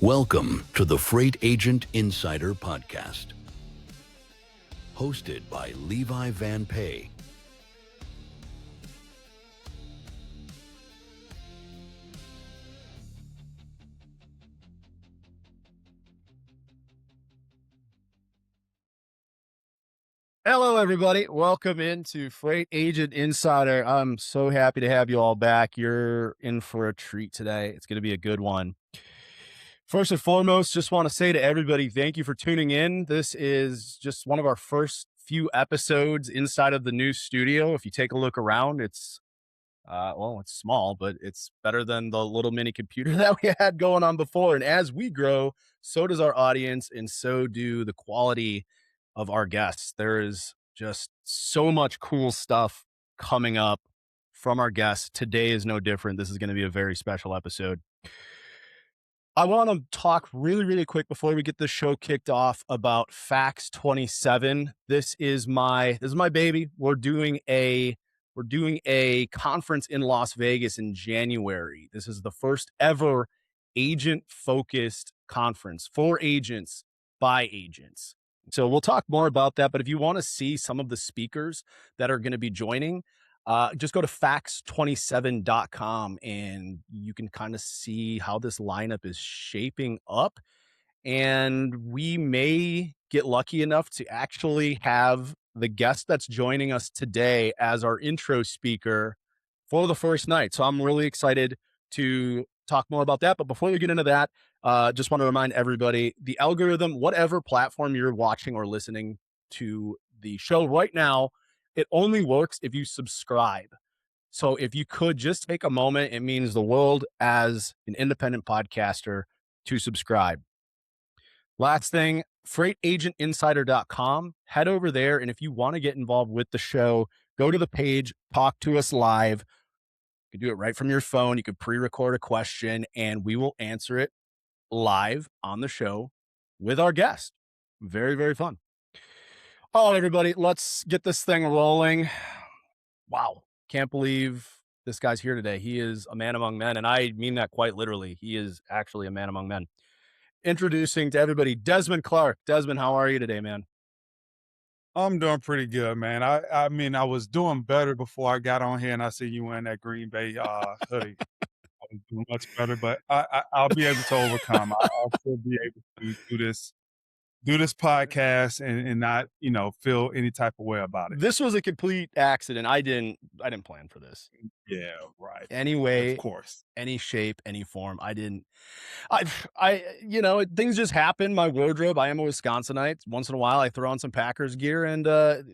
Welcome to the Freight Agent Insider Podcast, hosted by Levi Van Pay. Hello, everybody. Welcome into Freight Agent Insider. I'm so happy to have you all back. You're in for a treat today. It's going to be a good one. First and foremost, just want to say to everybody, thank you for tuning in. This is just one of our first few episodes inside of the new studio. If you take a look around, it's small, but it's better than the little mini computer that we had going on before. And as we grow, so does our audience, and so do the quality of our guests. There is just so much cool stuff coming up from our guests. Today is no different. This is going to be a very special episode. I want to talk really quick before we get the show kicked off about FAX27. This is my baby. We're doing a conference in Las Vegas in January. This is the first ever agent-focused conference for agents by agents. So we'll talk more about that. But if you want to see some of the speakers that are going to be joining, just go to FAX27.com and you can kind of see how this lineup is shaping up. And we may get lucky enough to actually have the guest that's joining us today as our intro speaker for the first night. So I'm really excited to talk more about that. But before we get into that, just want to remind everybody, the algorithm, whatever platform you're watching or listening to the show right now, it only works if you subscribe. So if you could just take a moment, it means the world as an independent podcaster to subscribe. Last thing, freightagentinsider.com. Head over there, and if you want to get involved with the show, go to the page, talk to us live. You can do it right from your phone. You can pre-record a question, and we will answer it live on the show with our guest. Very fun. All right, everybody, let's get this thing rolling. Wow. Can't believe this guy's here today. He is a man among men, and I mean that quite literally. He is actually a man among men. Introducing to everybody, Desmond Clark. Desmond, how are you today, man? I'm doing pretty good, man. I mean, I was doing better before I got on here and I see you wearing that Green Bay hoodie. I was doing much better, but I'll be able to overcome. I'll still be able to do this podcast and not, feel any type of way about it. This was a complete accident. I didn't plan for this. Yeah, right. Anyway, of course. Any shape, any form. Things just happen. My wardrobe, I am a Wisconsinite. Once in a while I throw on some Packers gear and, it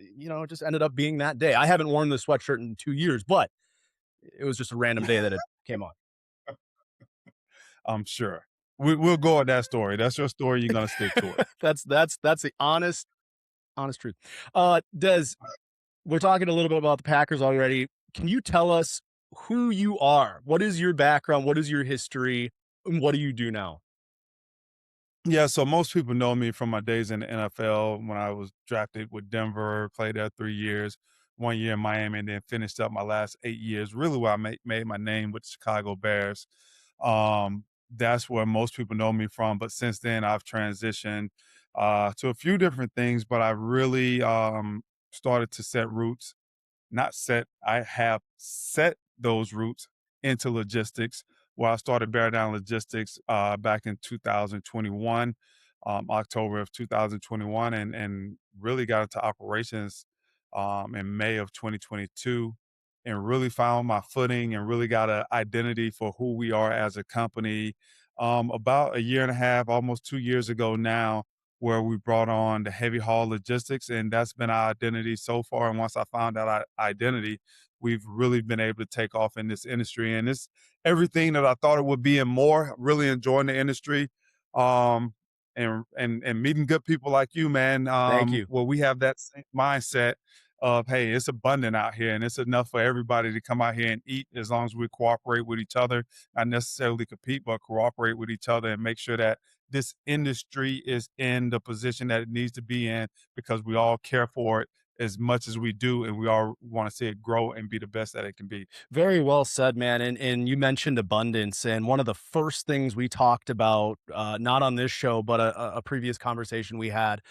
just ended up being that day. I haven't worn this sweatshirt in 2 years, but it was just a random day that it came on. I'm sure. We'll go with that story. That's your story. You're going to stick to it. That's the honest truth. Des, we're talking a little bit about the Packers already. Can you tell us who you are? What is your background? What is your history? And what do you do now? Yeah, so most people know me from my days in the NFL when I was drafted with Denver, played there 3 years, 1 year in Miami, and then finished up my last 8 years, really where I made my name with the Chicago Bears. That's where most people know me from. But since then, I've transitioned to a few different things, but I really started to set roots. I have set those roots into logistics, where I started Bear Down Logistics back in 2021, October of 2021, and really got into operations in May of 2022, and really found my footing and really got an identity for who we are as a company about a year and a half, almost 2 years ago now, where we brought on the heavy haul logistics, and that's been our identity so far. And once I found out our identity, we've really been able to take off in this industry, and it's everything that I thought it would be and more. Really enjoying the industry, and meeting good people like you, man. Thank you. Well, we have that same mindset of, hey, it's abundant out here and it's enough for everybody to come out here and eat, as long as we cooperate with each other, not necessarily compete, but cooperate with each other and make sure that this industry is in the position that it needs to be in, because we all care for it as much as we do, and we all want to see it grow and be the best that it can be. Very well said, man. And you mentioned abundance, and one of the first things we talked about, not on this show, but a previous conversation we had,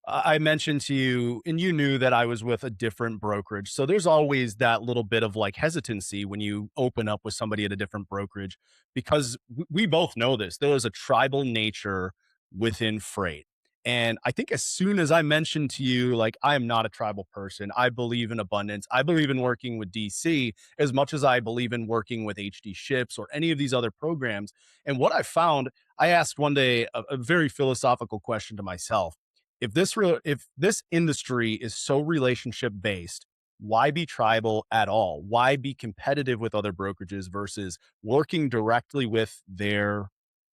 I mentioned to you, and you knew that I was with a different brokerage. So there's always that little bit of like hesitancy when you open up with somebody at a different brokerage, because we both know this. There is a tribal nature within freight. And I think as soon as I mentioned to you, like, I am not a tribal person. I believe in abundance. I believe in working with DC as much as I believe in working with HD Ships or any of these other programs. And what I found, I asked one day a very philosophical question to myself. If this industry is so relationship based, why be tribal at all? Why be competitive with other brokerages versus working directly with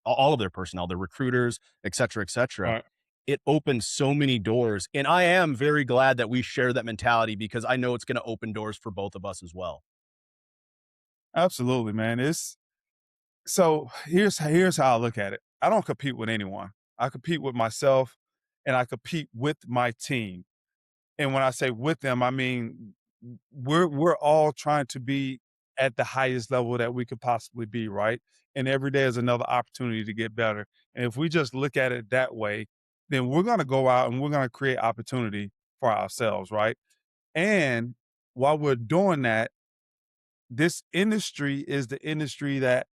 all of their personnel, their recruiters, et cetera, et cetera? Right. It opens so many doors. And I am very glad that we share that mentality, because I know it's going to open doors for both of us as well. Absolutely, man. So here's how I look at it. I don't compete with anyone. I compete with myself, and I compete with my team. And when I say with them, I mean we're all trying to be at the highest level that we could possibly be, right? And every day is another opportunity to get better. And if we just look at it that way, then we're going to go out and we're going to create opportunity for ourselves, right? And while we're doing that, this industry is the industry that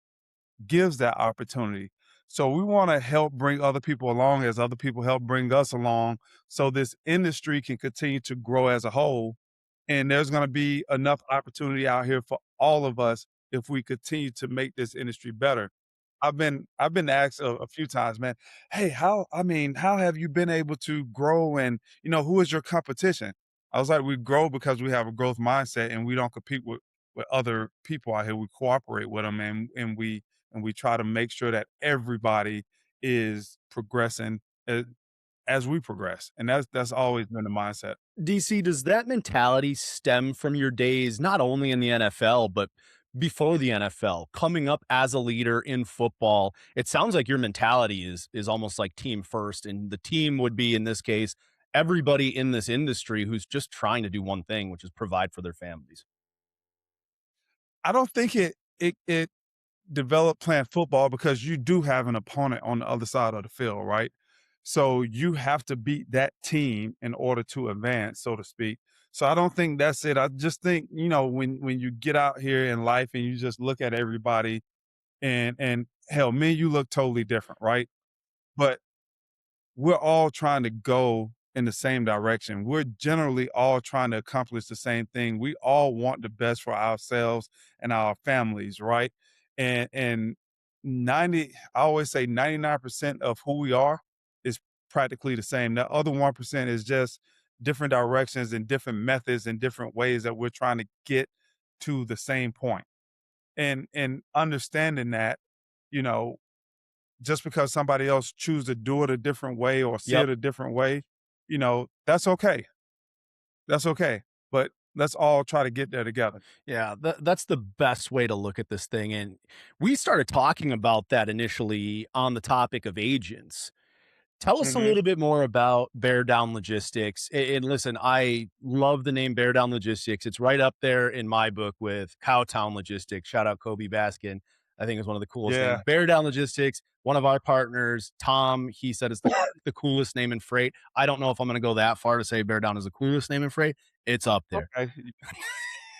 gives that opportunity. So we want to help bring other people along as other people help bring us along, so this industry can continue to grow as a whole. And there's going to be enough opportunity out here for all of us if we continue to make this industry better. I've been asked a few times, man, hey, how have you been able to grow, and who is your competition? I was like, we grow because we have a growth mindset, and we don't compete with other people out here. We cooperate with them, and we try to make sure that everybody is progressing as we progress. And that's always been the mindset. DC, does that mentality stem from your days, not only in the NFL, but before the NFL, coming up as a leader in football? It sounds like your mentality is almost like team first, and the team would be, in this case, everybody in this industry who's just trying to do one thing, which is provide for their families. I don't think it developed playing football, because you do have an opponent on the other side of the field, right? So you have to beat that team in order to advance, so to speak. So I don't think that's it. I just think, when you get out here in life and you just look at everybody, and hell, me and you look totally different, right? But we're all trying to go in the same direction. We're generally all trying to accomplish the same thing. We all want the best for ourselves and our families, right? And 90, I always say 99% of who we are is practically the same. The other 1% is just different directions and different methods and different ways that we're trying to get to the same point. And understanding that, you know, just because somebody else choose to do it a different way or see Yep. it a different way, that's okay. That's okay. But let's all try to get there together. Yeah, that's the best way to look at this thing. And we started talking about that initially on the topic of agents. Tell us a Hmm. little bit more about Bear Down Logistics. And listen, I love the name Bear Down Logistics. It's right up there in my book with Cowtown Logistics. Shout out Kobe Baskin. I think it's one of the coolest names. Yeah. Bear Down Logistics, one of our partners, Tom, he said it's the coolest name in freight. I don't know if I'm going to go that far to say Bear Down is the coolest name in freight. It's up there. Okay.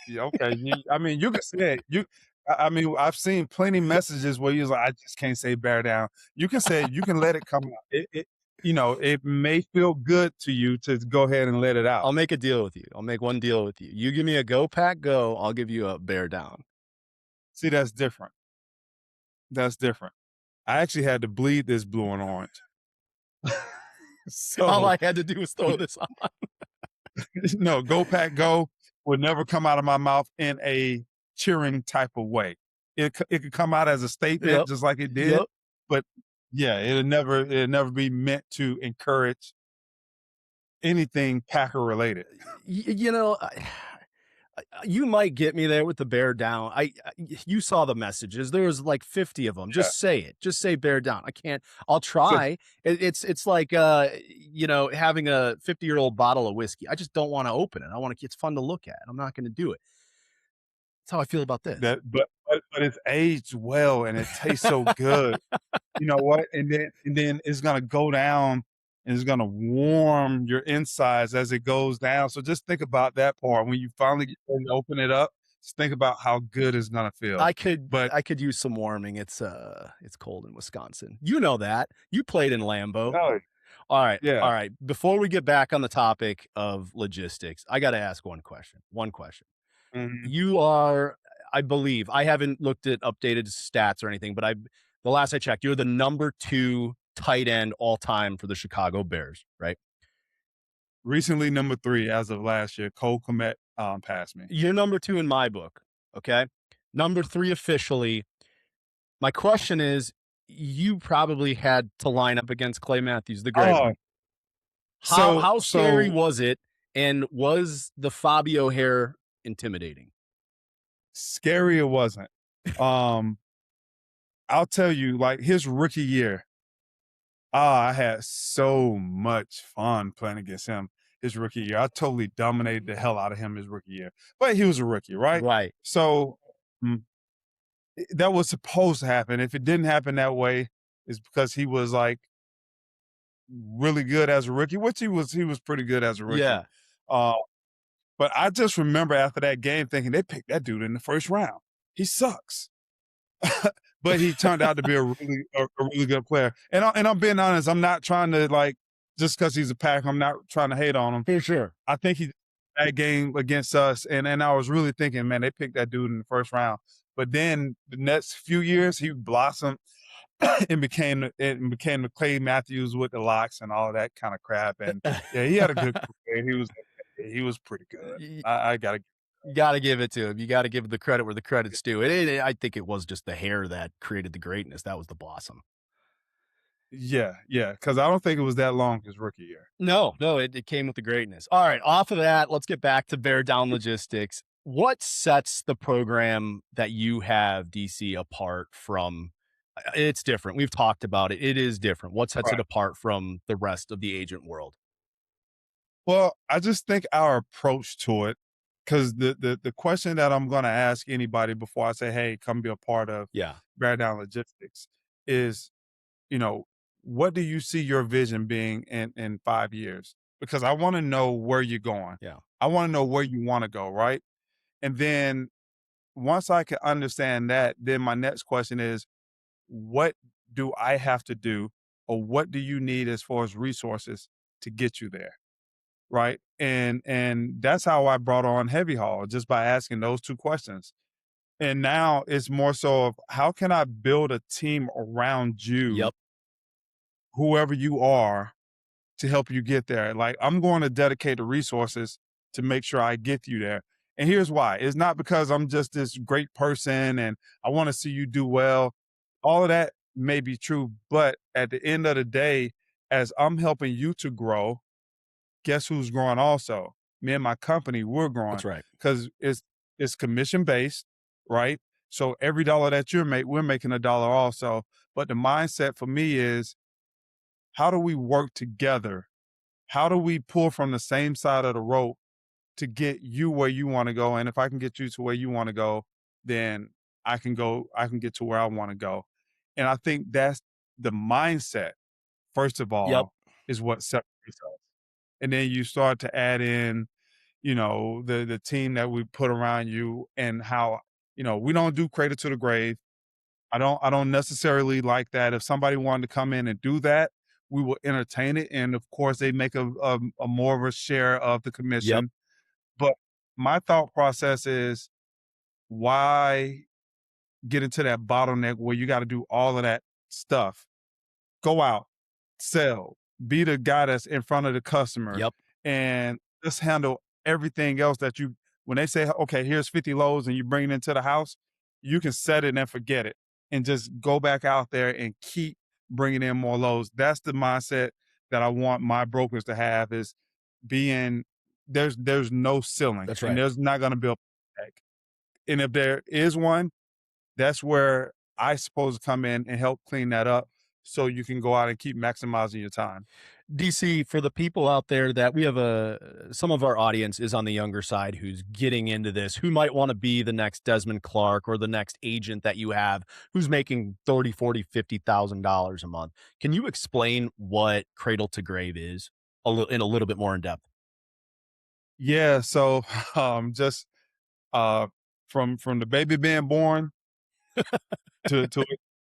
Yeah, okay. I mean, you can say it. I mean, I've seen plenty messages where you're like, I just can't say bear down. You can say it. You can let it come out. It may feel good to you to go ahead and let it out. I'll make a deal with you. I'll make one deal with you. You give me a go pack go, I'll give you a Bear Down. See, that's different. That's different. I actually had to bleed this blue and orange. All So I had to do was throw this on. no, go pack go would never come out of my mouth in a cheering type of way. It could come out as a statement, Yep. just like it did, Yep. but yeah, it'll never be meant to encourage anything Packer related. You know, You might get me there with the bear down. You saw the messages. There was like 50 of them. Yeah. Just say it. Just say bear down. I can't. I'll try. It's like having a 50-year-old bottle of whiskey. I just don't want to open it. I want to. It's fun to look at. I'm not going to do it. That's how I feel about this. But it's aged well and it tastes so good. You know what? And then it's gonna go down and it's gonna warm your insides as it goes down. So just think about that part. When you finally get ready to open it up, just think about how good it's gonna feel. But I could use some warming. It's cold in Wisconsin. You know that. You played in Lambeau. oh, All right. yeah. All right. Before we get back on the topic of logistics, I got to ask one question. One question. Mhm. You are, I believe, I haven't looked at updated stats or anything, but the last I checked, you're the number 2 tight end all time for the Chicago Bears, right? Recently number 3 as of last year. Cole Kmet passed me. You're number 2 in my book. Okay. Number 3 officially. My question is, you probably had to line up against Clay Matthews, the great Oh, one. How scary so was it? And was the Fabio hair intimidating? scary it wasn't. I'll tell you, like his rookie year, I had so much fun playing against him his rookie year. I totally dominated the hell out of him his rookie year. But he was a rookie, right? Right. So that was supposed to happen. If it didn't happen that way, it's because he was like really good as a rookie, which he was pretty good as a rookie. Yeah. But I just remember after that game thinking they picked that dude in the first round. He sucks. But he turned out to be a really good player. And I'm being honest, I'm not trying to like just because he's a Pack, I'm not trying to hate on him. For sure. I think he that game against us, and I was really thinking, man, they picked that dude in the first round. But then the next few years, he blossomed and became the Clay Matthews with the locks and all of that kind of crap. And yeah, he had a good career. He was pretty good. I gotta. You got to give it to him. You got to give the credit where the credit's due. I think it was just the hair that created the greatness. That was the blossom. Yeah, because I don't think it was that long his rookie year. No, it came with the greatness. All right, off of that, let's get back to bear down logistics. What sets the program that you have, DC, apart from? It's different. We've talked about it. It is different. What sets it apart from the rest of the agent world? Well, I just think our approach to it, because the question that I'm going to ask anybody before I say, hey, come be a part of Bear Down Logistics is, what do you see your vision being in 5 years? Because I want to know where you're going. Yeah. I want to know where you want to go, right? And then once I can understand that, then my next question is, what do I have to do, or what do you need as far as resources to get you there? Right. And that's how I brought on Heavy Haul, just by asking those 2 questions. And now it's more so of how can I build a team around you, whoever you are, to help you get there. Like I'm going to dedicate the resources to make sure I get you there. And here's why. It's not because I'm just this great person and I want to see you do well. All of that may be true, but at the end of the day, as I'm helping you to grow, guess who's growing also? Me and my company, we're growing. That's right. Because it's commission based, right? So every dollar that we're making $1 also. But the mindset for me is, how do we work together? How do we pull from the same side of the rope to get you where you want to go? And if I can get you to where you want to go, then I can get to where I want to go. And I think that's the mindset, first of all, is what separates us. And then you start to add in, the team that we put around you and how, we don't do cradle to the grave. I don't necessarily like that. If somebody wanted to come in and do that, we will entertain it. And of course they make a more of a share of the commission. But my thought process is, why get into that bottleneck where you got to do all of that stuff? Go out, sell, be the guy that's in front of the customer, and just handle everything else that when they say, okay, here's 50 loads and you bring it into the house, you can set it and forget it and just go back out there and keep bringing in more loads. That's the mindset that I want my brokers to have, is being there's no ceiling, That's and right. there's not going to be a paycheck. And if there is one, that's where I suppose come in and help clean that up, so you can go out and keep maximizing your time. DC, for the people out there that we have some of our audience is on the younger side who's getting into this, who might want to be the next Desmond Clark or the next agent that you have who's making 30, 40, $50,000 a month. Can you explain what Cradle to Grave is in a little bit more in depth? Yeah, so just uh, from the baby being born to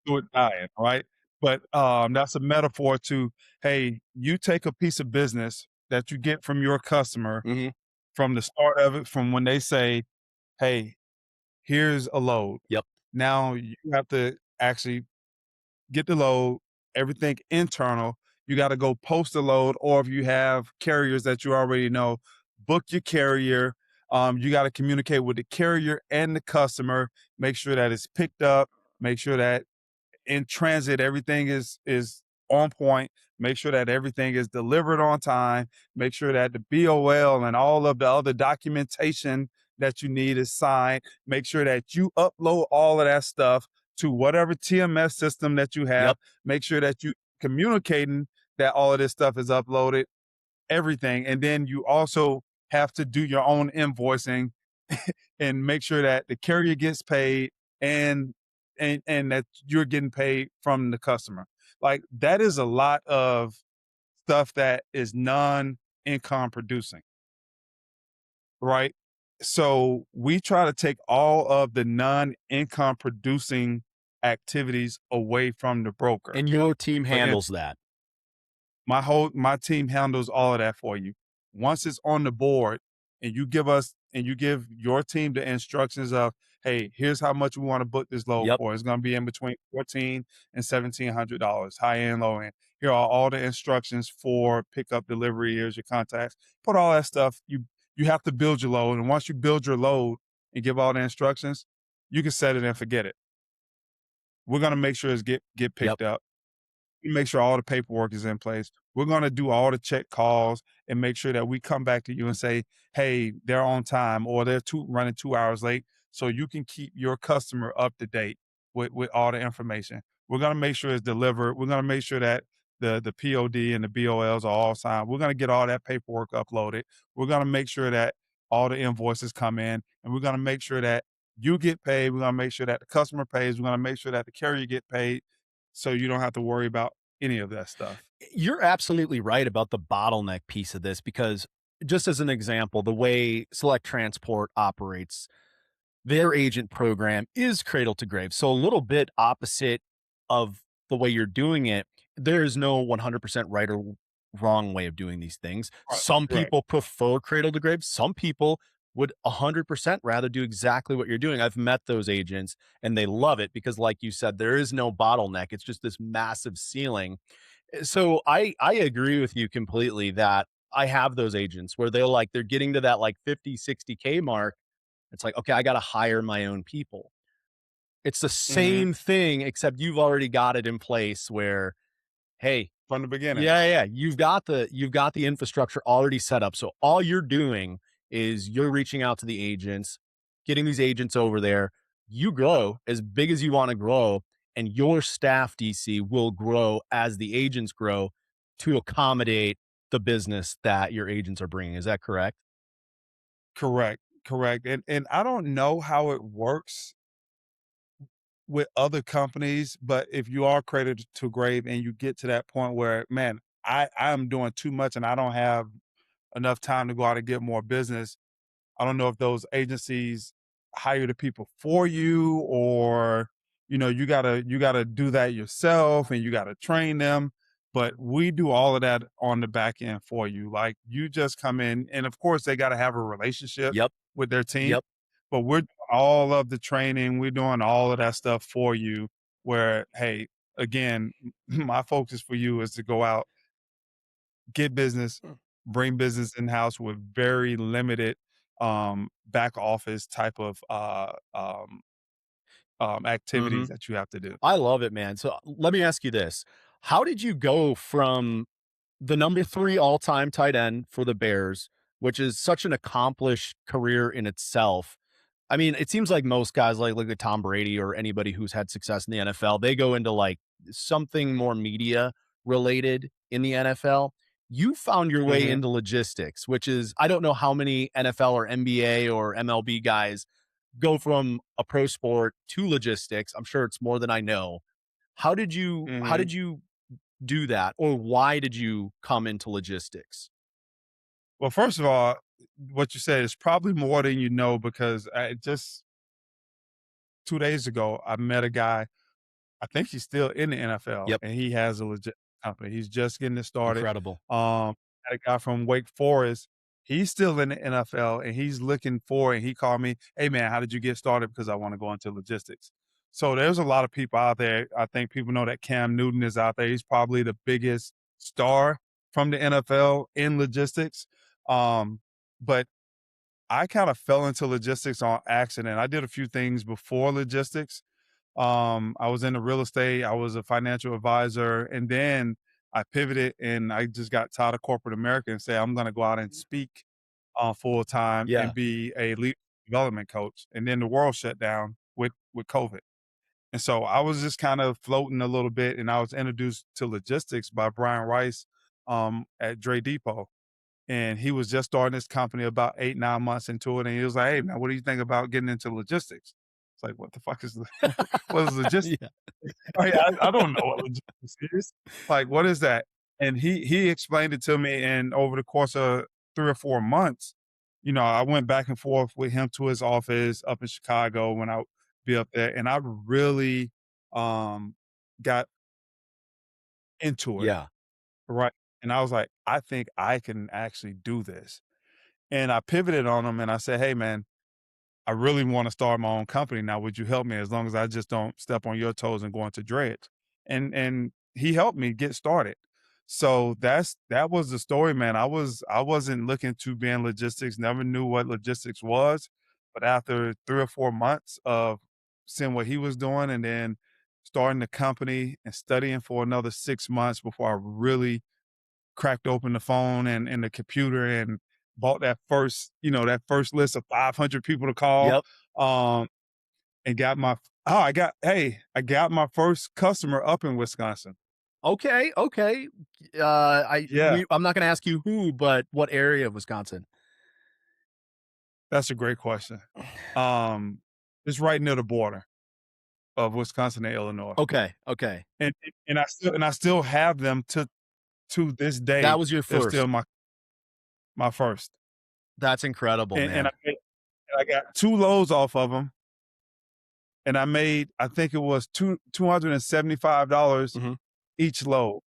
it dying, right? But that's a metaphor to, hey, you take a piece of business that you get from your customer Mm-hmm. from the start of it, from when they say, hey, here's a load. Yep. Now you have to actually get the load, everything internal. You got to go post the load, or if you have carriers that you already know, book your carrier. You got to communicate with the carrier and the customer, make sure that it's picked up, make sure that in transit everything is on point, make sure that everything is delivered on time, make sure that the BOL and all of the other documentation that you need is signed, make sure that you upload all of that stuff to whatever TMS system that you have, Yep. make sure that you communicating that all of this stuff is uploaded, everything. And then you also have to do your own invoicing and make sure that the carrier gets paid and and that you're getting paid from the customer. Like that is a lot of stuff that is non-income producing, right? So we try to take all of the non-income producing activities away from the broker. And your team For handles that. my team handles all of that for you. Once it's on the board and you give your team the instructions of, hey, here's how much we want to book this load Yep. for. It's going to be in between $1,400 and $1,700, high end, low end. Here are all the instructions for pickup, delivery. Here's your contacts. Put all that stuff. You have to build your load, and once you build your load and give all the instructions, you can set it and forget it. We're going to make sure it's get Yep. picked up, make sure all the paperwork is in place. We're going to do all the check calls and make sure that we come back to you and say, hey, they're on time or they're running 2 hours late. So you can keep your customer up to date with all the information. We're going to make sure it's delivered. We're going to make sure that the POD and the BOLs are all signed. We're going to get all that paperwork uploaded. We're going to make sure that all the invoices come in, and we're going to make sure that you get paid. We're going to make sure that the customer pays. We're going to make sure that the carrier get paid, so you don't have to worry about any of that stuff. You're absolutely right about the bottleneck piece of this because, just as an example, the way Select Transport operates, their agent program is Cradle to Grave. So a little bit opposite of the way you're doing it. There is no 100% right or wrong way of doing these things. Right, Some right. people prefer Cradle to Grave. Some people would 100% rather do exactly what you're doing. I've met those agents and they love it because, like you said, there is no bottleneck. It's just this massive ceiling. So I agree with you completely that I have those agents where they're getting to that like 50, 60K mark. It's like, okay, I got to hire my own people. It's the Mhm. same thing, except you've already got it in place where, hey, From the beginning. yeah, you've got the infrastructure already set up. So all you're doing is you're reaching out to the agents, getting these agents over there. You grow as big as you want to grow, and your staff DC will grow as the agents grow to accommodate the business that your agents are bringing. Is that correct? Correct, correct. And I don't know how it works with other companies, but if you are credited to grave and you get to that point where, man, I'm doing too much and I don't have enough time to go out and get more business, I don't know if those agencies hire the people for you, or you gotta do that yourself and you gotta train them. But we do all of that on the back end for you. Like you just come in, and of course they gotta have a relationship Yep. with their team. Yep. But we're doing all of the training, we're doing all of that stuff for you. Where, hey, again, my focus for you is to go out, get business, bring business in house with very limited back office type of activities Mhm. that you have to do. I love it, man. So let me ask you this. How did you go from the number 3 all-time tight end for the Bears which is such an accomplished career in itself. I mean, it seems like most guys, like look at Tom Brady or anybody who's had success in the NFL, they go into like something more media related in the NFL. You found your way Mhm. into logistics, which is, I don't know how many NFL or NBA or MLB guys go from a pro sport to logistics. I'm sure it's more than I know. How Mhm. did you do that, or why did you come into logistics? Well, first of all, what you said is probably more than you know because I just 2 days ago, I met a guy. I think he's still in the NFL, Yep, and he has a legit company. He's just getting it started. incredible. Had a guy from Wake Forest. He's still in the NFL, and he's looking for. And he called me, "Hey man, how did you get started? Because I want to go into logistics." So there's a lot of people out there. I think people know that Cam Newton is out there. He's probably the biggest star from the NFL in logistics. But I kind of fell into logistics on accident. I did a few things before logistics. I was into real estate. I was a financial advisor, and then I pivoted and I just got tired of corporate America and said I'm going to go out and speak full time Yeah. and be a leadership development coach. And then the world shut down with COVID, and so I was just kind of floating a little bit. And I was introduced to logistics by Brian Rice at Dre Depot, and he was just starting his company about 8, 9 months into it. And he was like, "Hey man, what do you think about getting into logistics?" It's like, what the fuck is what is logistics? Yeah. Right, I don't know what logistics is. Like, what is that? And he explained it to me, and over the course of 3 or 4 months, I went back and forth with him to his office up in Chicago when I would be up there, and I really, got into it, Yeah. right? And I was like, "I think I can actually do this." And I pivoted on him and I said, "Hey, man, I really want to start my own company now. Would you help me as long as I just don't step on your toes and go into dredge?" And he helped me get started. So that was the story, man. I wasn't looking to be in logistics, never knew what logistics was. But after 3 or 4 months of seeing what he was doing and then starting the company and studying for another 6 months before I really cracked open the phone and the computer and bought that first list of 500 people to call, Yep. um, and got I got my first customer up in Wisconsin. Okay, okay. Yeah, I'm not gonna ask you who, but what area of Wisconsin? that's a great question. Um, it's right near the border of Wisconsin and Illinois, Okay, okay. and I still have them to this That day. was your They're still first. my first, That's incredible, and man. I got 2 loads off of them. And I made, I think it was $275 Mhm. each load.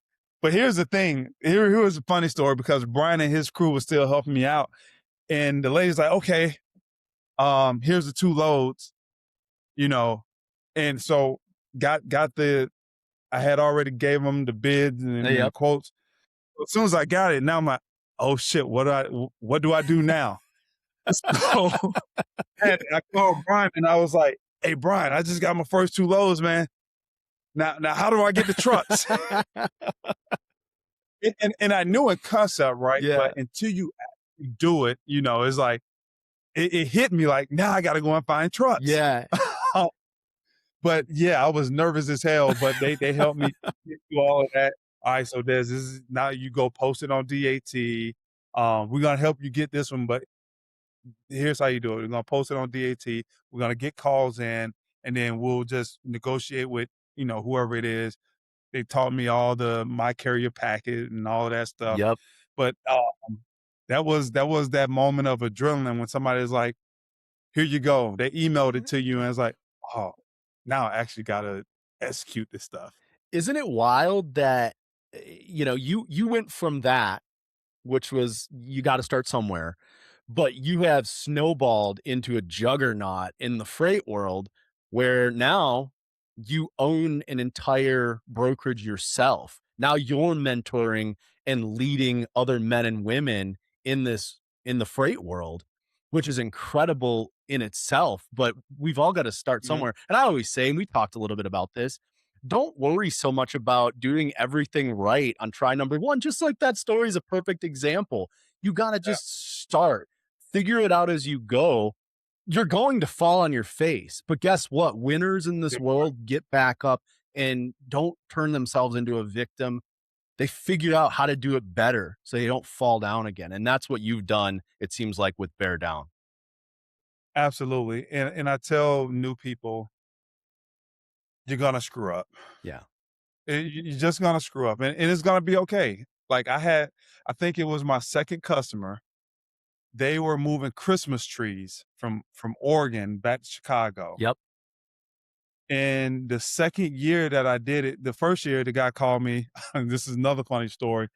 But here's the thing. Here was a funny story because Brian and his crew was still helping me out. And the lady's like, "Okay, here's the 2 loads, you know. And so got the I had already gave them the bids and the Yep. quotes. As soon as I got it, now I'm like, "Oh shit, what do I do now?" So I called Brian and I was like, "Hey Brian, I just got my first 2 loads, man. Now, how do I get the trucks?" And I knew in concept, right? Yeah. But until you actually do it, it's like it hit me like now I got to go and find trucks. Yeah. But yeah, I was nervous as hell. But they helped me get through all of that. All right, so this is now you go post it on DAT. We're gonna help you get this one, but here's how you do it. We're gonna post it on DAT. We're gonna get calls in, and then we'll just negotiate with whoever it is. They taught me all the my carrier packet and all of that stuff. Yep. But that was that moment of adrenaline when somebody's like, "Here you go." They emailed it to you, and it's like, "Oh, now I actually gotta execute this stuff." Isn't it wild that, you went from that, which was you gotta start somewhere, but you have snowballed into a juggernaut in the freight world where now you own an entire brokerage yourself. Now you're mentoring and leading other men and women in the freight world, which is incredible in itself, but we've all got to start Mhm. somewhere. And I always say, and we talked a little bit about this, don't worry so much about doing everything right on try number one. Just like that story is a perfect example. You got to Yeah. just start, figure it out as you go. You're going to fall on your face, but guess what? Winners in this world get back up and don't turn themselves into a victim. They figure out how to do it better so they don't fall down again. And that's what you've done, it seems like, with Bear Down. Absolutely. And I tell new people, you're gonna screw up. Yeah. You're just gonna screw up, and it's gonna be okay. Like I think it was my second customer. They were moving Christmas trees from Oregon back to Chicago. Yep. And the second year that I did it, the first year the guy called me. And this is another funny story.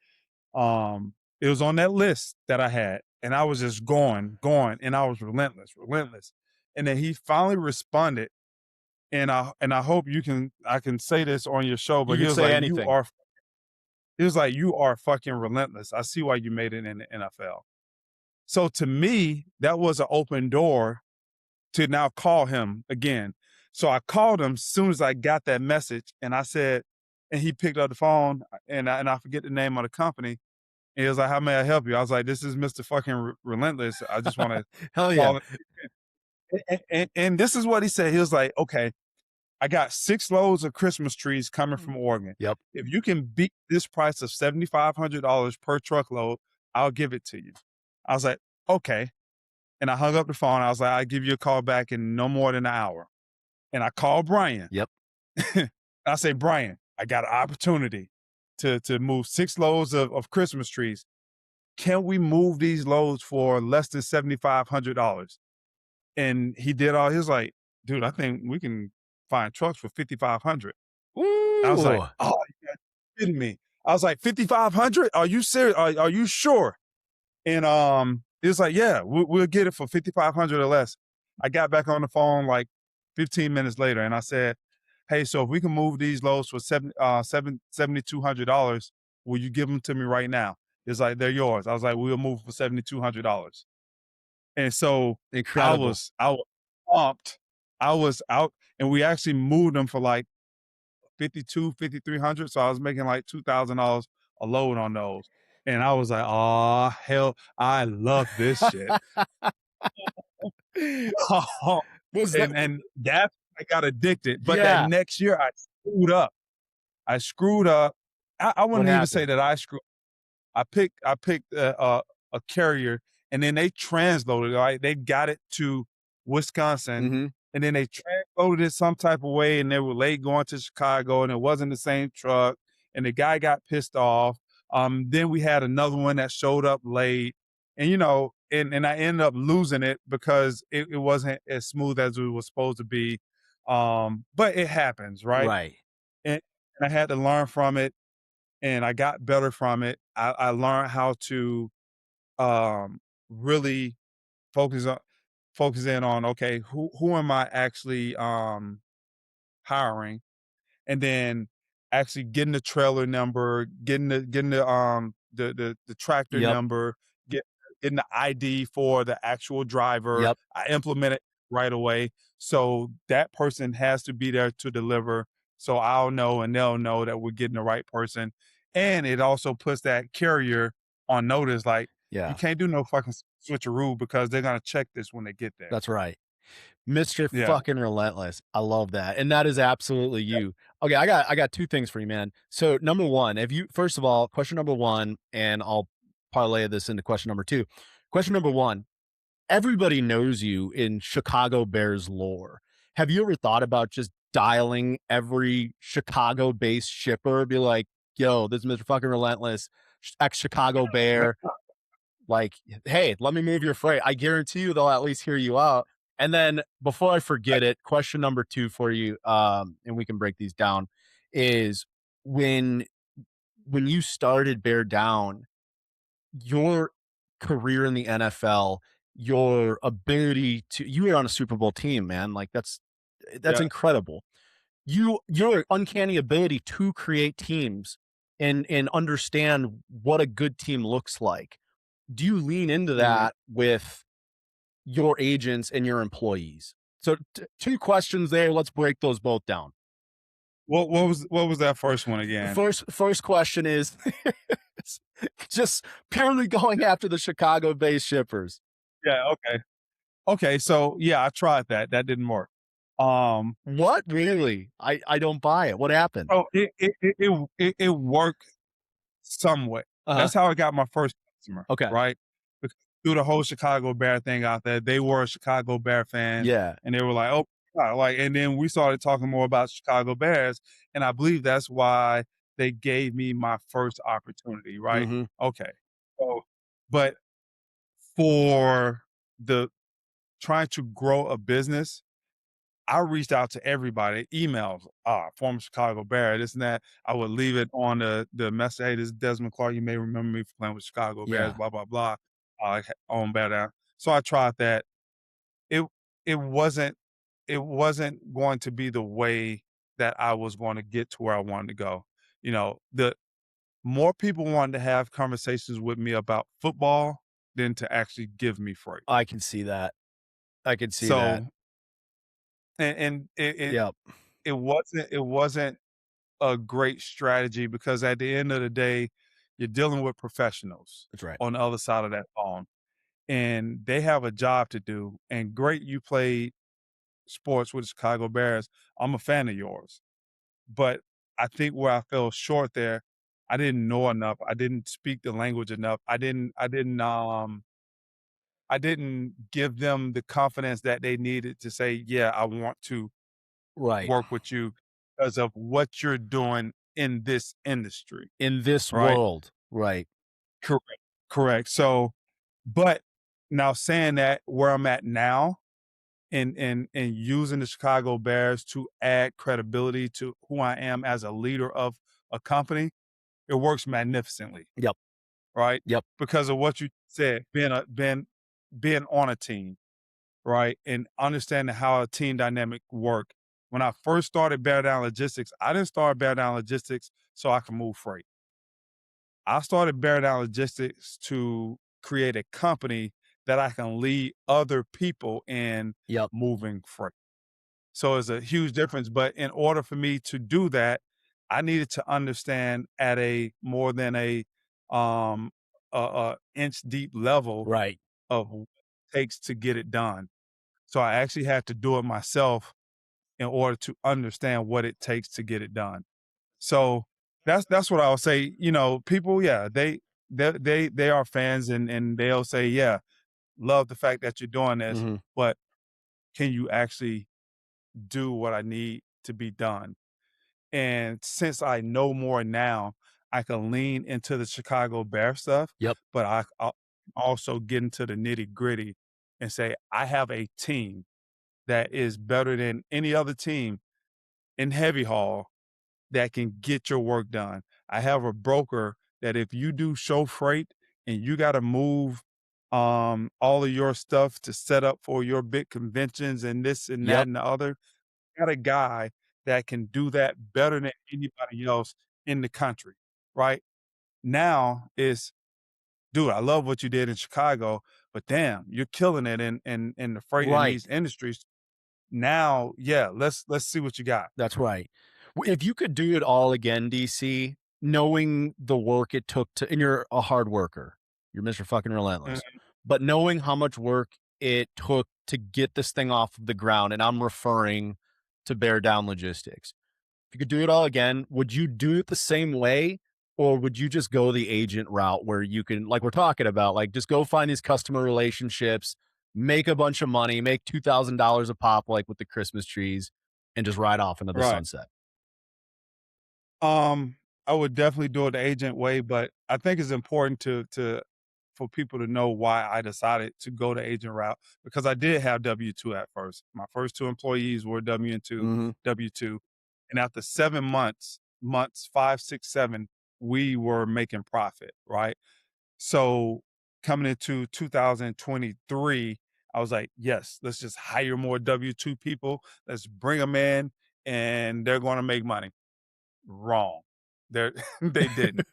It was on that list that I had, and I was just going, and I was relentless. And then he finally responded, and I hope I can say this on your show, You but he can was say like, anything. you are fucking relentless. I see why you made it in the NFL. So to me, that was an open door to now call him again. So I called him as soon as I got that message, and I said, and he picked up the phone, and I forget the name of the company. And he was like, "How may I help you?" I was like, "This is Mr. fucking Relentless. I just want to Hell yeah. call it." And this is what he said. He was like, "Okay, I got 6 loads of Christmas trees coming from Oregon. Yep. If you can beat this price of $7,500 per truckload, I'll give it to you." I was like, "Okay." And I hung up the phone. I was like, "I'll give you a call back in no more than an hour." And I called Brian. Yep. I say, "Brian, I got an opportunity to move 6 loads of Christmas trees. Can we move these loads for less than $7,500? And he was like, "Dude, I think we can find trucks for 5,500. I was like, Ooh. "Oh, you're kidding me." I was like, 5,500? Are you serious? Are you sure? And he was like, "Yeah, we'll get it for 5,500 or less." I got back on the phone like 15 minutes later, and I said, "Hey, so if we can move these loads for $7,200, will you give them to me right now?" It's like, "They're yours." I was like, "We'll move for $7,200. And so Incredible. I was pumped. I was out, and we actually moved them for like 5,300. So I was making like $2,000 a load on those. And I was like, "Oh hell, I love this shit." Was that And that's I got addicted. But that yeah. next year I screwed up. I screwed up. I What wouldn't even say happened? that I screwed. I picked a carrier, and then they transloaded it. Right, they got it to Wisconsin, Mm-hmm. and then they transloaded it some type of way, and they were late going to Chicago, and it wasn't the same truck, and the guy got pissed off. Then we had another one that showed up late, and and I ended up losing it because it wasn't as smooth as it was supposed to be. But it happens, right? Right. And I had to learn from it, and I got better from it. I learned how to really focus on focus in on, okay, who am I actually hiring, and then actually getting the trailer number, getting the tractor Yep. number, getting the ID for the actual driver. Yep. I implement it right away. So that person has to be there to deliver. So I'll know and they'll know that we're getting the right person. And it also puts that carrier on notice, like, you Yeah. can't do no fucking switcheroo because they're gonna check this when they get there. That's right. Mr. Yeah. fucking Relentless. I love that. And that is absolutely you. Okay, I got 2 things for you, man. So number 1, first of all, question number 1, and I'll parlay this into question number 2. Question number 1, everybody knows you in Chicago Bears lore. Have you ever thought about just dialing every Chicago-based shipper, be like, "Yo, this is Mr. fucking Relentless, ex-Chicago Bear. Like, hey, let me move your freight." I guarantee you they'll at least hear you out. And then before I forget it, question number 2 for you, and we can break these down, is when you started Bear Down, your career in the NFL, your ability to you were on a Super Bowl team, man. Like that's Yeah. incredible. Your uncanny ability to create teams and understand what a good team looks like. Do you lean into Mhm. that with your agents and your employees? So 2 questions there. Let's break those both down. What was that first one again? First question is just purely going after the Chicago-based shippers. Yeah, okay. Okay, so yeah, I tried that. That didn't work. What? Really? I don't buy it. What happened? Oh, it worked somewhat. Uh-huh. That's how I got my first customer, Okay. right? Bec Through the whole Chicago Bear thing out there, they were a Chicago Bear fan, Yeah. and they were like, "Oh, wow," like, and then we started talking more about Chicago Bears, and I believe that's why they gave me my first opportunity, right? Mhm. Okay. So, but for the trying to grow a business, I reached out to everybody, emails, former Chicago Bear, this and that. I would leave it on the message, hey, this is Desmond Clark. You may remember me for playing with Chicago Bears, Yeah. blah, blah, blah. On Bear Down. So I tried that. It it wasn't it wasn't going to be the way that I was going to get to where I wanted to go. You know, the more people wanted to have conversations with me about football than to actually give me freight. I can see that. I can see that. So and Yep. it wasn't a great strategy because at the end of the day, you're dealing with professionals That's right. on the other side of that phone, and they have a job to do. And great, you played sports with the Chicago Bears. I'm a fan of yours, but I think where I fell short there, I didn't know enough. I didn't speak the language enough. I didn't give them the confidence that they needed to say, yeah, I want to Right. work with you because of what you're doing in this industry, In this right? world. Right. Correct. Correct. So, but now saying that where I'm at now and using the Chicago Bears to add credibility to who I am as a leader of a company, it works magnificently, Yep. right? Yep. Because of what you said, being on a team, right? And understanding how a team dynamic work. When I first started Bear Down Logistics, I didn't start Bear Down Logistics so I can move freight. I started Bear Down Logistics to create a company that I can lead other people in Yep. moving freight. So it's a huge difference. But in order for me to do that, I needed to understand at a more than um a inch deep level Right. of what it takes to get it done. So I actually had to do it myself in order to understand what it takes to get it done. So that's what I'll say. You know, people, yeah, they are fans and they'll say, yeah, love the fact that you're doing this, Mhm. but can you actually do what I need to be done? And since I know more now, I can lean into the Chicago Bear stuff, Yep. but I'll also get into the nitty gritty and say, I have a team that is better than any other team in heavy haul that can get your work done. I have a broker that if you do show freight and you got to move all of your stuff to set up for your big conventions and this and that Yep. and the other, got a guy that can do that better than anybody else in the country. Right now is, dude, I love what you did in Chicago, but damn, you're killing it in the freight in Right. these industries. Now, yeah, let's see what you got. That's right. If you could do it all again, DC, knowing the work it took to, and you're a hard worker, you're Mr. fucking relentless, Mhm. but knowing how much work it took to get this thing off the ground, and I'm referring to Bear Down Logistics. If you could do it all again, would you do it the same way? Or would you just go the agent route where you can, like we're talking about, like just go find these customer relationships, make a bunch of money, make $2,000 a pop, like with the Christmas trees, and just ride off into the Right. sunset? I would definitely do it the agent way, but I think it's important to for people to know why I decided to go the agent route because I did have W-2 at first. My first two employees were W-2, Mhm. W-2. And after 7 months, months 5, 6, 7, we were making profit, right? So coming into 2023, I was like, yes, let's just hire more W-2 people. Let's bring them in and they're going to make money. Wrong. They're they didn't.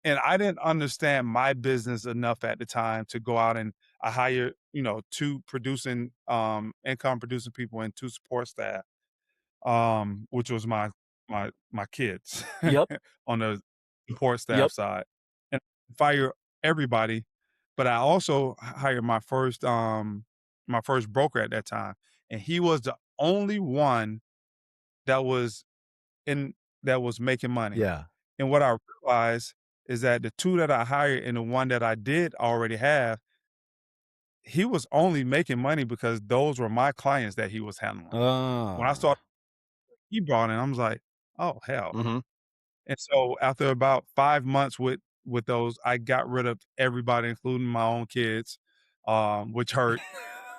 And I didn't understand my business enough at the time to go out and I hired, 2 producing, income producing people and 2 support staff. which was my kids Yep. on the support staff Yep. side, and fire everybody. But I also hired my first broker at that time, and he was the only one that was in that was making money. Yeah. And what I realized is that the two that I hired and the one that I did already have, he was only making money because those were my clients that he was handling. When I Oh. started, he brought in, I was like, oh hell. Mhm. And so after about 5 months with those, I got rid of everybody, including my own kids, which hurt.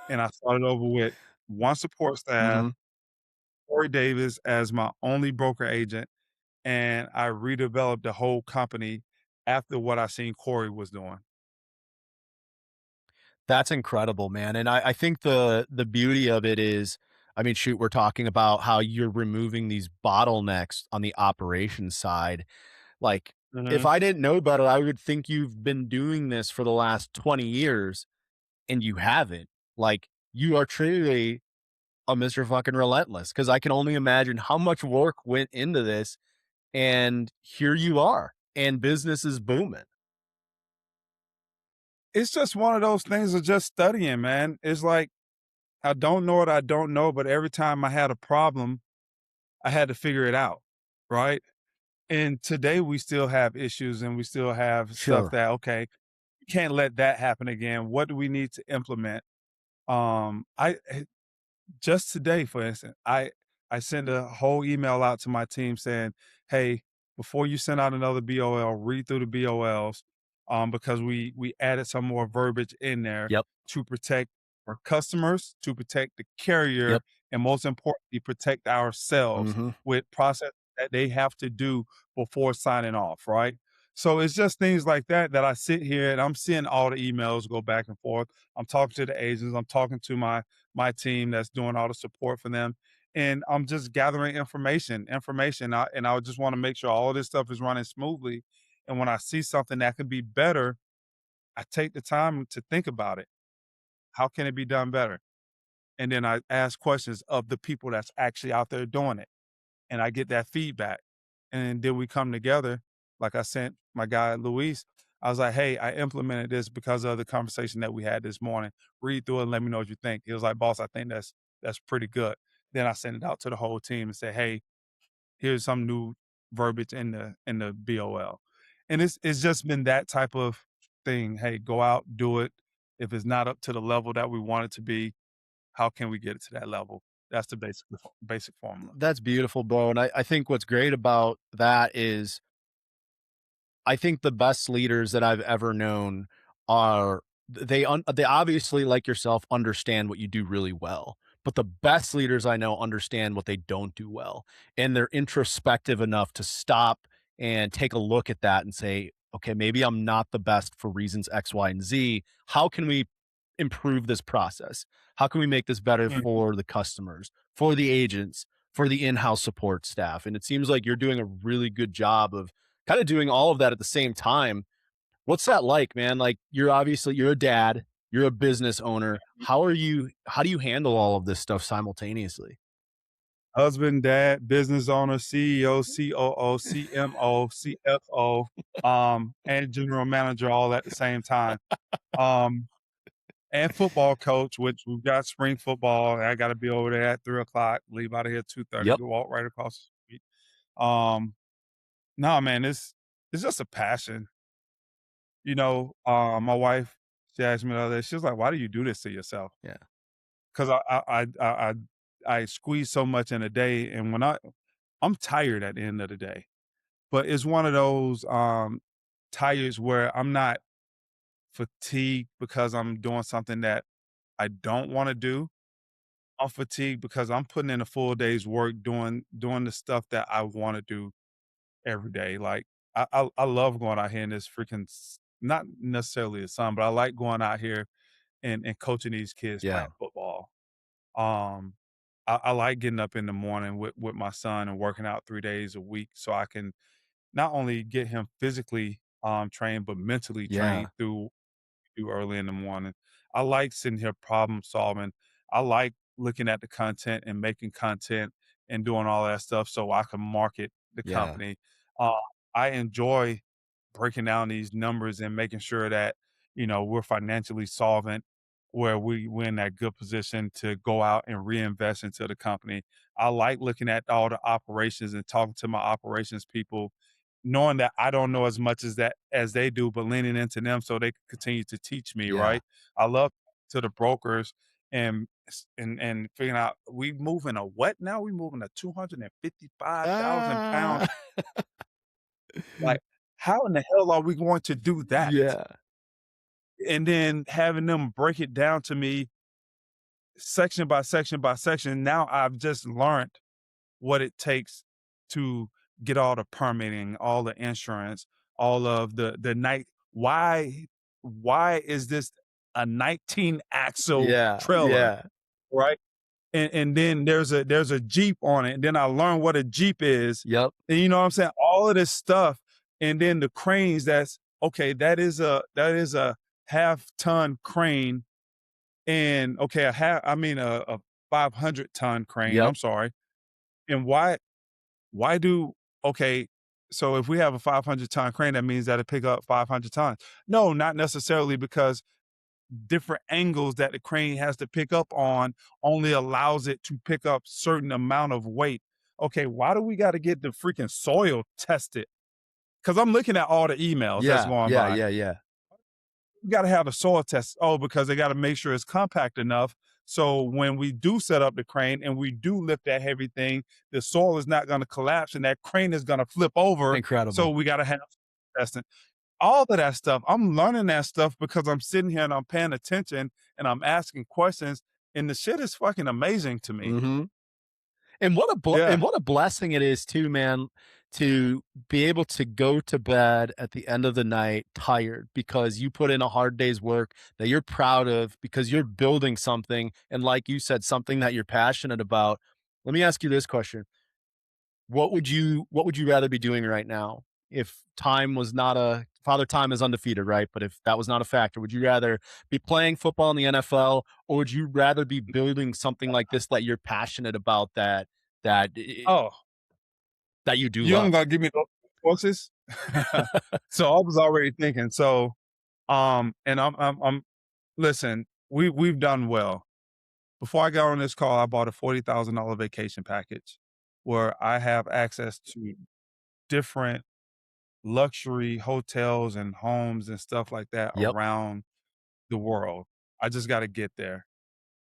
And I started over with one support staff, Mhm. Corey Davis as my only broker agent, and I redeveloped the whole company after what I seen Corey was doing. That's incredible, man, and I think the beauty of it is, I mean, shoot, we're talking about how you're removing these bottlenecks on the operations side. Like, if Mhm. I didn't know better, I would think you've been doing this for the last 20 years, and you haven't. Like, you are truly a Mr. fucking relentless, because I can only imagine how much work went into this, and here you are, and business is booming. It's just one of those things of just studying, man. It's like I don't know what I don't know, but every time I had a problem, I had to figure it out, right? And today we still have issues and we still have stuff Sure. that okay, can't let that happen again. What do we need to implement? I just today, for instance, I sent a whole email out to my team saying, "Hey, before you send out another BOL, read through the BOLs, because we added some more verbiage in there Yep. to protect our customers, to protect the carrier, Yep. and most importantly, protect ourselves Mhm. with process that they have to do before signing off." Right. So it's just things like that that I sit here and I'm seeing all the emails go back and forth. I'm talking to the agents. I'm talking to my team that's doing all the support for them. And I'm just gathering information. And I just want to make sure all this stuff is running smoothly. And when I see something that could be better, I take the time to think about it. How can it be done better? And then I ask questions of the people that's actually out there doing it. And I get that feedback. And then we come together. Like I sent my guy Luis, I was like, hey, I implemented this because of the conversation that we had this morning. Read through it and let me know what you think. He was like, boss, I think that's pretty good. Then I sent it out to the whole team and say, hey, here's some new verbiage in the BOL. And it's just been that type of thing. Hey, go out, do it. If it's not up to the level that we want it to be, how can we get it to that level? That's the basic formula. That's beautiful, bro, and I think what's great about that is I think the best leaders that I've ever known are they obviously, like yourself, understand what you do really well, but the best leaders I know understand what they don't do well, and they're introspective enough to stop and take a look at that and say, "Okay, maybe I'm not the best for reasons X, Y, and Z. How can we improve this process? How can we make this better Mhm. for the customers, for the agents, for the in-house support staff?" And it seems like you're doing a really good job of kind of doing all of that at the same time. What's that like, man? Like, you're a dad, you're a business owner. How do you handle all of this stuff simultaneously? Husband, dad, business owner, CEO, COO, CMO, CFO, and general manager all at the same time. Um, and football coach, which we've got spring football. I got to be over there at 3 o'clock, leave out of here 2:30, Yep. go walk right across the street. Um, no, man, it's just a passion. My wife, she asked me the other day, she was like, why do you do this to yourself? Yeah. Because I squeeze so much in a day, and I'm tired at the end of the day. But it's one of those tires where I'm not fatigued because I'm doing something that I don't want to do. I'm fatigued because I'm putting in a full day's work doing the stuff that I want to do every day. Like I love going out here in this freaking not necessarily the sun, but I like going out here and coaching these kids Yeah. playing football. Um, I like getting up in the morning with my son and working out 3 days a week so I can not only get him physically trained, but mentally Yeah. trained through early in the morning. I like sitting here problem solving. I like looking at the content and making content and doing all that stuff so I can market the Yeah. company. Uh, I enjoy breaking down these numbers and making sure that, we're financially solvent where we're in that good position to go out and reinvest into the company. I like looking at all the operations and talking to my operations people, knowing that I don't know as much as they do, but leaning into them so they can continue to teach me, Yeah. right? I love to the brokers and figuring out we moving a what now? We moving a 255,000 pound. Ah. Like, how in the hell are we going to do that? Yeah. And then having them break it down to me section by section by section. Now I've just learned what it takes to get all the permitting, all the insurance, all of the night. Why is this a 19 axle Yeah. trailer, Yeah. right? And then there's a Jeep on it. And then I learned what a Jeep is. Yep. And you know what I'm saying? All of this stuff. And then the cranes, that's okay, that is a half-ton crane. And okay, a 500-ton crane. Yep. I'm sorry. And why do okay, so if we have a 500-ton crane, that means that it pick up 500 tons. No, not necessarily, because different angles that the crane has to pick up on only allows it to pick up certain amount of weight. Okay, why do we got to get the freaking soil tested? Because I'm looking at all the emails that's Yeah. going Yeah. by. Yeah. Yeah. We got to have the soil test. Oh, because they got to make sure it's compact enough. So when we do set up the crane and we do lift that heavy thing, the soil is not going to collapse and that crane is going to flip over. So Incredible. we got to have testing. All of that stuff. I'm learning that stuff because I'm sitting here and I'm paying attention and I'm asking questions, and the shit is fucking amazing to me. Mm-hmm. And Yeah. what a blessing it is too, man, to be able to go to bed at the end of the night tired because you put in a hard day's work that you're proud of because you're building something, and like you said, something that you're passionate about. Let me ask you this question. What would you rather be doing right now if time was not a father time is undefeated, right? But if that was not a factor, would you rather be playing football in the NFL, or would you rather be building something like this that you're passionate about, that Oh, that you do you don't love? gotta give me those choices. So I was already thinking. So, and I'm listen. We've done well. Before I got on this call, I bought a $40,000 vacation package where I have access to different luxury hotels and homes and stuff like that Yep. around the world. I just got to get there.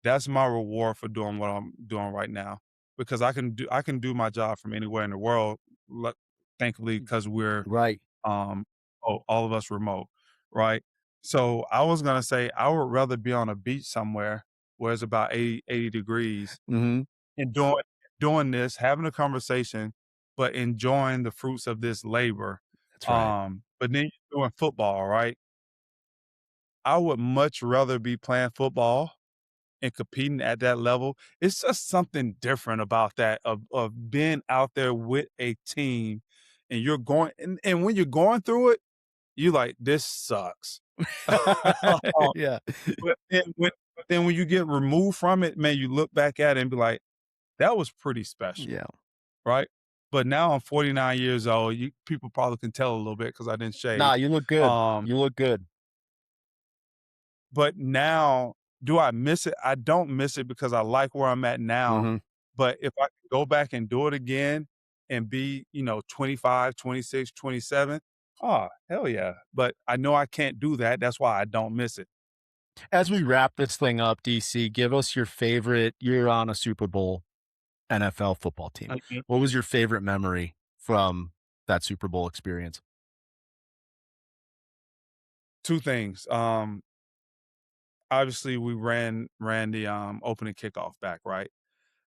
That's my reward for doing what I'm doing right now, because I can do my job from anywhere in the world. lu- Thankfully, because we're Right. um all of us remote, right? So I was gonna say I would rather be on a beach somewhere where it's about 80 degrees Mhm. and doing this, having a conversation, but enjoying the fruits of this labor. That's right. But then you're doing football, right? I would much rather be playing football and competing at that level. It's just something different about that, of being out there with a team, and you're going and when you're going through it, you like, this sucks. Yeah. But then when you get removed from it, man, you look back at it and be like, that was pretty special, Yeah. right? But now I'm 49 years old. People probably can tell a little bit because I didn't Nah, shave. you look good. Um, You look good. but now, do I miss it? I don't miss it because I like where I'm at now. Mhm. But if I could go back and do it again and be, 25, 26, 27, oh, hell yeah. But I know I can't do that. That's why I don't miss it. As we wrap this thing up, DC, give us your favorite. You're on a Super Bowl NFL football team. Mhm. What was your favorite memory from that Super Bowl experience? Two things. Obviously we ran the opening kickoff back, right?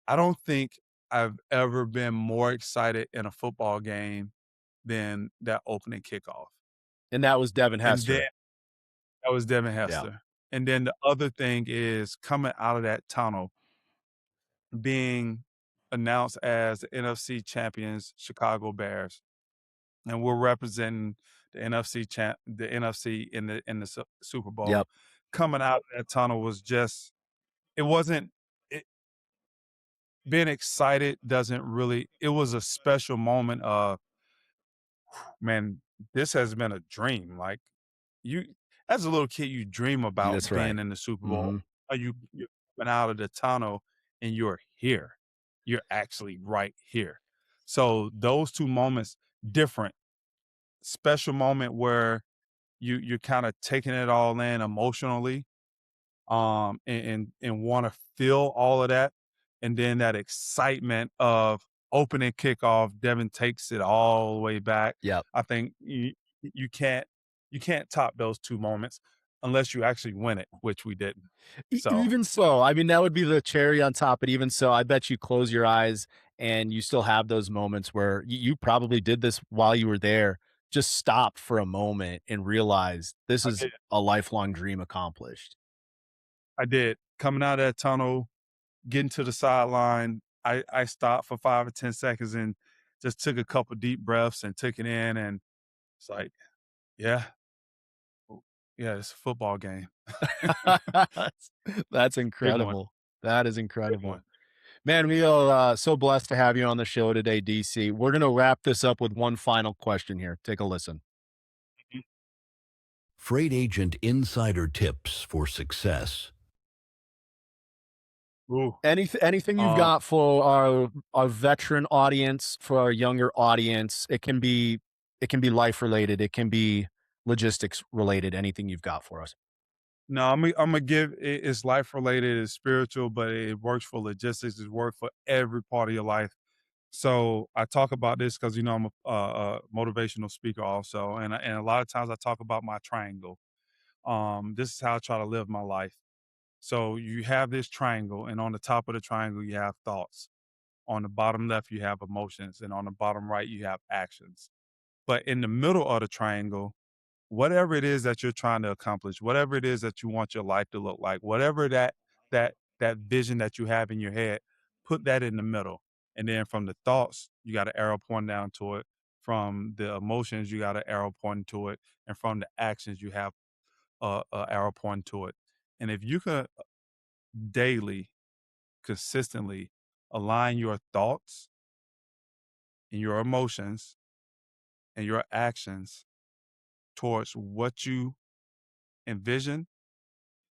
I don't think I've ever been more excited in a football game than that opening kickoff. And that was Devin And then Hester. that was Devin Yeah. Hester. And then the other thing is coming out of that tunnel, being announced as the NFC champions, Chicago Bears, and we're representing the NFC in the Super Bowl. Yep. Coming out of that tunnel was just, it wasn't. It, being excited doesn't really, it was a special moment of, man, this has been a dream. Like you, as a little kid, you dream about That's right. being in the Super Bowl. Hmm. Or you're coming out of the tunnel and you're here. You're actually right here. So those two moments, different, special moment where you're kind of taking it all in emotionally, and want to feel all of that, and then that excitement of opening kickoff, Devin takes it all the way back. Yep. I think you can't you can't top those two moments unless you actually win it, which we didn't. So Even so, I mean, that would be the cherry on top. But even so, I bet you close your eyes and you still have those moments where you probably did this while you were there. Just stop for a moment and realize this I is did. a lifelong dream accomplished. I did. Coming out of that tunnel, getting to the sideline, I stopped for 5 or 10 seconds and just took a couple deep breaths and took it in, and it's like, yeah, yeah, it's a football game. That's Big one, incredible. That is big one. incredible. Man, we are so blessed to have you on the show today, DC. We're going to wrap this up with one final question here. Take a listen. Mhm. Freight Agent Insider Tips for Success. Ooh, Anything you've um, got for our veteran audience, for our younger audience? It can be life related. It can be logistics related. Anything you've got for us? no, I'm gonna give it, it's life related, it's spiritual, but it works for logistics. It works for every part of your life. So I talk about this because I'm a motivational speaker also, and a lot of times I talk about my triangle. This is how I try to live my life. So you have this triangle, and on the top of the triangle you have thoughts. On the bottom left you have emotions, and on the bottom right you have actions. But in the middle of the triangle, whatever it is that you're trying to accomplish, whatever it is that you want your life to look like, whatever that vision that you have in your head, put that in the middle. And then from the thoughts, you got an arrow pointing down to it. From the emotions, you got an arrow pointing to it, and from the actions, you have a arrow pointing to it. And if you can daily, consistently align your thoughts and your emotions and your actions towards what you envision,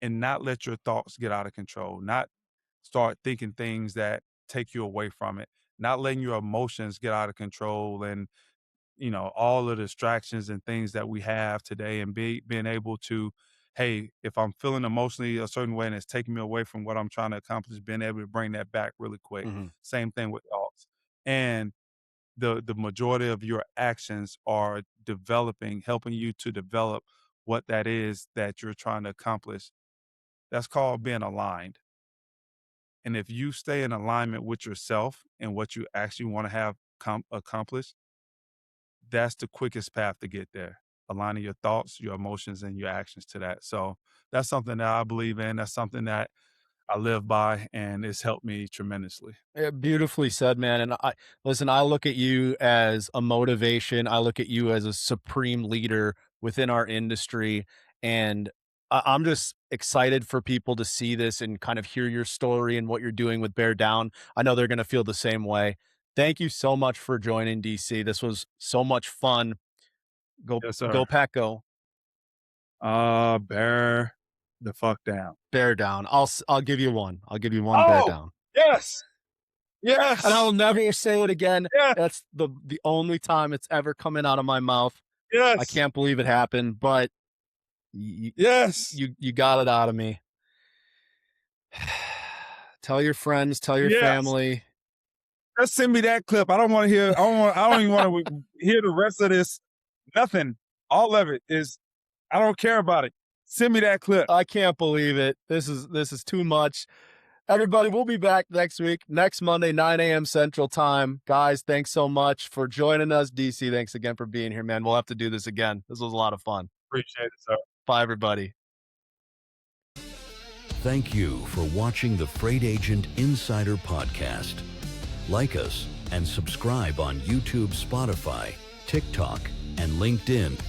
and not let your thoughts get out of control, not start thinking things that take you away from it, not letting your emotions get out of control, and all the distractions and things that we have today, and being able to, hey, if I'm feeling emotionally a certain way and it's taking me away from what I'm trying to accomplish, being able to bring that back really quick. Mhm. Same thing with thoughts. And the majority of your actions are helping you to develop what that is that you're trying to accomplish. That's called being aligned. And if you stay in alignment with yourself and what you actually want to have accomplished, that's the quickest path to get there. Aligning your thoughts, your emotions, and your actions to that. So that's something that I believe in. That's something that I live by, and it's helped me tremendously. Yeah, beautifully said, man. And listen, I look at you as a motivation. I look at you as a supreme leader within our industry. And I'm just excited for people to see this and kind of hear your story and what you're doing with Bear Down. I know they're going to feel the same way. Thank you so much for joining, DC. This was so much fun. Go, Yes, sir. go, Pack, go. Bear the fuck down. Bear Down. I'll give you one. I'll give you one Bear Oh, Down. yes. And I'll Yes. never say it again. Yes. That's the only time it's ever coming out of my mouth. I Yes. can't believe it happened, but you Yes. you got it out of me. Tell your friends, tell your Yes. family. Just send me that clip. I don't want to hear. I don't even want to hear the rest of this. Nothing. All of it is. I don't care about it. Send me that clip. I can't believe it. This is too much. Everybody, we'll be back next week, next Monday, 9 a.m. Central Time. Guys, thanks so much for joining us. DC, thanks again for being here, man. We'll have to do this again. This was a lot of fun. Appreciate it, sir. Bye, everybody. Thank you for watching the Freight Agent Insider Podcast. Like us and subscribe on YouTube, Spotify, TikTok, and LinkedIn